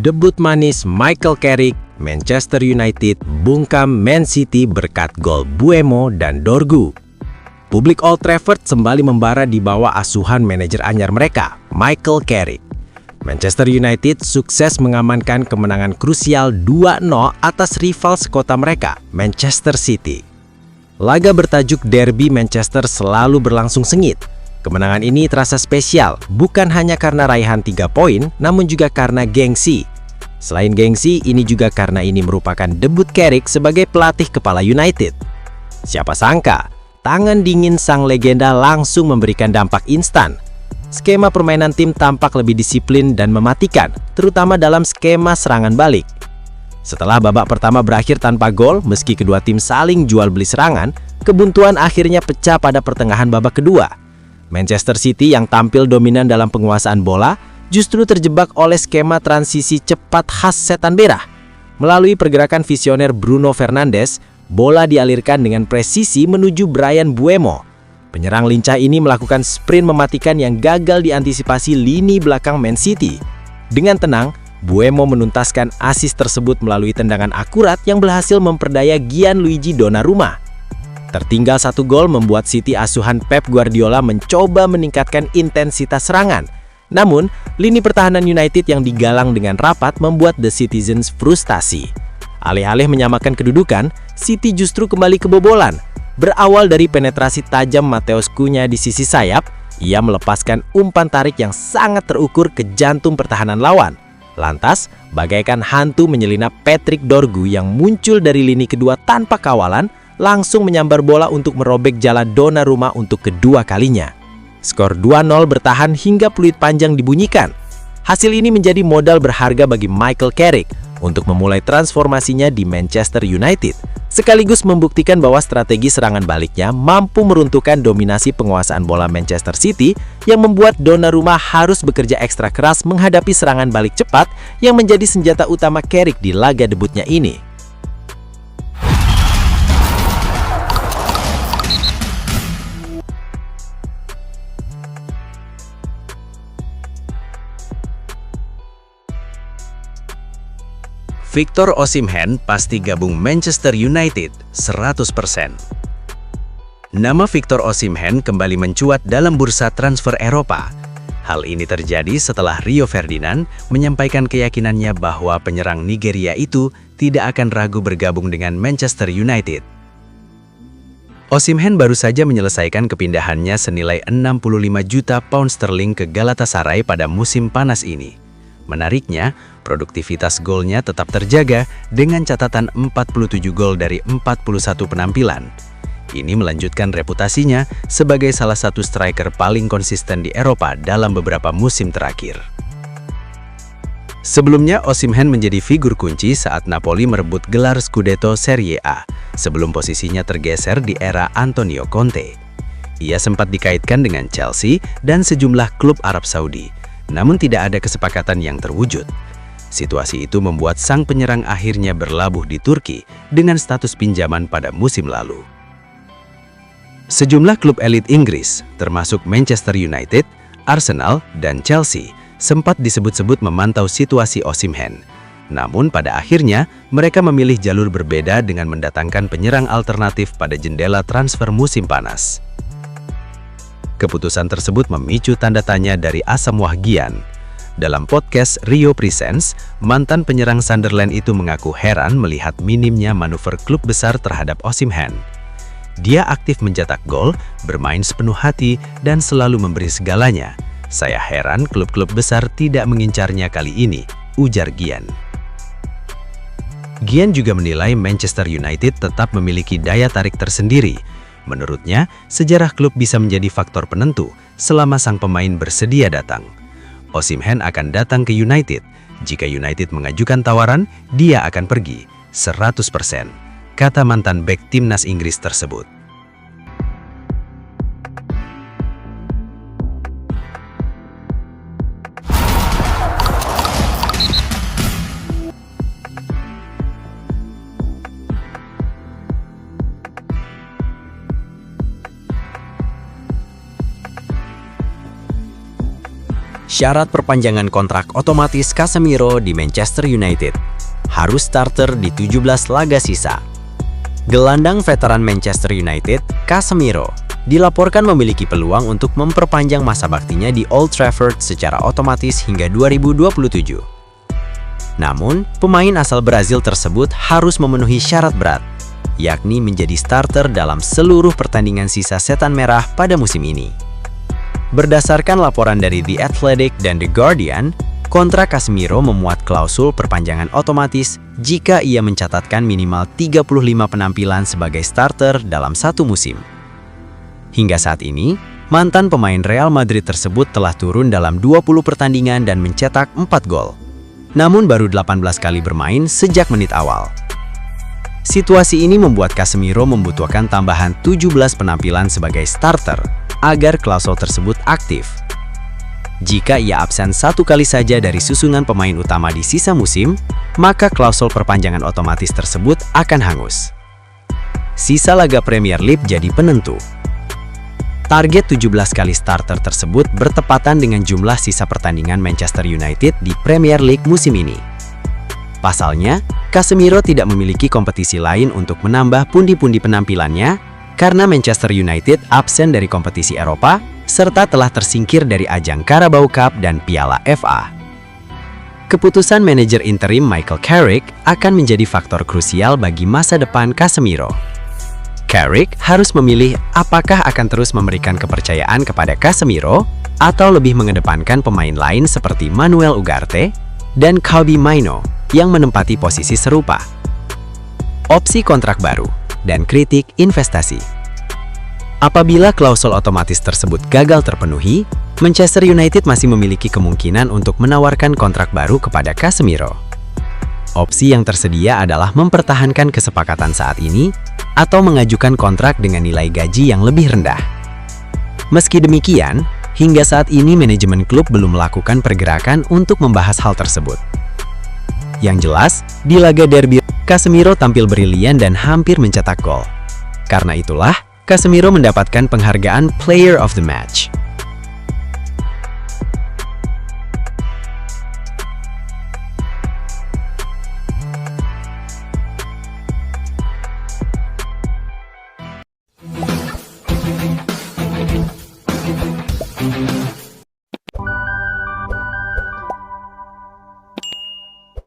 Debut manis Michael Carrick, Manchester United bungkam Man City berkat gol Mbeumo dan Dorgu. Publik Old Trafford kembali membara di bawah asuhan manajer anyar mereka, Michael Carrick. Manchester United sukses mengamankan kemenangan krusial 2-0 atas rival sekota mereka, Manchester City. Laga bertajuk Derby Manchester selalu berlangsung sengit. Kemenangan ini terasa spesial, bukan hanya karena raihan 3 poin, namun juga karena gengsi. Selain gengsi, ini juga karena ini merupakan debut Carrick sebagai pelatih kepala United. Siapa sangka, tangan dingin sang legenda langsung memberikan dampak instan. Skema permainan tim tampak lebih disiplin dan mematikan, terutama dalam skema serangan balik. Setelah babak pertama berakhir tanpa gol, meski kedua tim saling jual beli serangan, kebuntuan akhirnya pecah pada pertengahan babak kedua. Manchester City yang tampil dominan dalam penguasaan bola justru terjebak oleh skema transisi cepat khas setan merah. Melalui pergerakan visioner Bruno Fernandes, bola dialirkan dengan presisi menuju Bryan Mbeumo. Penyerang lincah ini melakukan sprint mematikan yang gagal diantisipasi lini belakang Man City. Dengan tenang, Mbeumo menuntaskan assist tersebut melalui tendangan akurat yang berhasil memperdaya Gianluigi Donnarumma. Tertinggal 1 gol membuat City asuhan Pep Guardiola mencoba meningkatkan intensitas serangan. Namun, lini pertahanan United yang digalang dengan rapat membuat The Citizens frustasi. Alih-alih menyamakan kedudukan, City justru kembali kebobolan. Berawal dari penetrasi tajam Matheus Cunha di sisi sayap, ia melepaskan umpan tarik yang sangat terukur ke jantung pertahanan lawan. Lantas, bagaikan hantu menyelinap Patrick Dorgu yang muncul dari lini kedua tanpa kawalan, langsung menyambar bola untuk merobek jala Donnarumma untuk kedua kalinya. Skor 2-0 bertahan hingga peluit panjang dibunyikan. Hasil ini menjadi modal berharga bagi Michael Carrick untuk memulai transformasinya di Manchester United, sekaligus membuktikan bahwa strategi serangan baliknya mampu meruntuhkan dominasi penguasaan bola Manchester City yang membuat Donnarumma harus bekerja ekstra keras menghadapi serangan balik cepat yang menjadi senjata utama Carrick di laga debutnya ini. Victor Osimhen pasti gabung Manchester United 100%. Nama Victor Osimhen kembali mencuat dalam bursa transfer Eropa. Hal ini terjadi setelah Rio Ferdinand menyampaikan keyakinannya bahwa penyerang Nigeria itu tidak akan ragu bergabung dengan Manchester United. Osimhen baru saja menyelesaikan kepindahannya senilai 65 juta pound sterling ke Galatasaray pada musim panas ini. Menariknya, produktivitas golnya tetap terjaga dengan catatan 47 gol dari 41 penampilan. Ini melanjutkan reputasinya sebagai salah satu striker paling konsisten di Eropa dalam beberapa musim terakhir. Sebelumnya, Osimhen menjadi figur kunci saat Napoli merebut gelar Scudetto Serie A, sebelum posisinya tergeser di era Antonio Conte. Ia sempat dikaitkan dengan Chelsea dan sejumlah klub Arab Saudi, namun tidak ada kesepakatan yang terwujud. Situasi itu membuat sang penyerang akhirnya berlabuh di Turki dengan status pinjaman pada musim lalu. Sejumlah klub elit Inggris, termasuk Manchester United, Arsenal, dan Chelsea, sempat disebut-sebut memantau situasi Osimhen. Namun pada akhirnya, mereka memilih jalur berbeda dengan mendatangkan penyerang alternatif pada jendela transfer musim panas. Keputusan tersebut memicu tanda tanya dari Asam Wahgian. Dalam podcast Rio Presents, mantan penyerang Sunderland itu mengaku heran melihat minimnya manuver klub besar terhadap Osimhen. Dia aktif mencetak gol, bermain sepenuh hati, dan selalu memberi segalanya. Saya heran klub-klub besar tidak mengincarnya kali ini, ujar Gian. Gian juga menilai Manchester United tetap memiliki daya tarik tersendiri. Menurutnya, sejarah klub bisa menjadi faktor penentu selama sang pemain bersedia datang. Osimhen akan datang ke United. Jika United mengajukan tawaran, dia akan pergi 100%, kata mantan bek timnas Inggris tersebut. Syarat perpanjangan kontrak otomatis Casemiro di Manchester United. Harus starter di 17 laga sisa. Gelandang veteran Manchester United, Casemiro, dilaporkan memiliki peluang untuk memperpanjang masa baktinya di Old Trafford secara otomatis hingga 2027. Namun, pemain asal Brazil tersebut harus memenuhi syarat berat, yakni menjadi starter dalam seluruh pertandingan sisa Setan Merah pada musim ini. Berdasarkan laporan dari The Athletic dan The Guardian, kontrak Casemiro memuat klausul perpanjangan otomatis jika ia mencatatkan minimal 35 penampilan sebagai starter dalam satu musim. Hingga saat ini, mantan pemain Real Madrid tersebut telah turun dalam 20 pertandingan dan mencetak 4 gol. Namun baru 18 kali bermain sejak menit awal. Situasi ini membuat Casemiro membutuhkan tambahan 17 penampilan sebagai starter agar klausul tersebut aktif. Jika ia absen satu kali saja dari susunan pemain utama di sisa musim, maka klausul perpanjangan otomatis tersebut akan hangus. Sisa laga Premier League jadi penentu. Target 17 kali starter tersebut bertepatan dengan jumlah sisa pertandingan Manchester United di Premier League musim ini. Pasalnya, Casemiro tidak memiliki kompetisi lain untuk menambah pundi-pundi penampilannya karena Manchester United absen dari kompetisi Eropa serta telah tersingkir dari ajang Carabao Cup dan Piala FA. Keputusan manajer interim Michael Carrick akan menjadi faktor krusial bagi masa depan Casemiro. Carrick harus memilih apakah akan terus memberikan kepercayaan kepada Casemiro atau lebih mengedepankan pemain lain seperti Manuel Ugarte dan Kobbie Mainoo yang menempati posisi serupa. Opsi kontrak baru dan kritik investasi. Apabila klausul otomatis tersebut gagal terpenuhi, Manchester United masih memiliki kemungkinan untuk menawarkan kontrak baru kepada Casemiro. Opsi yang tersedia adalah mempertahankan kesepakatan saat ini atau mengajukan kontrak dengan nilai gaji yang lebih rendah. Meski demikian, hingga saat ini manajemen klub belum melakukan pergerakan untuk membahas hal tersebut. Yang jelas, di laga derby, Casemiro tampil brilian dan hampir mencetak gol. Karena itulah, Casemiro mendapatkan penghargaan Player of the Match. Thank you.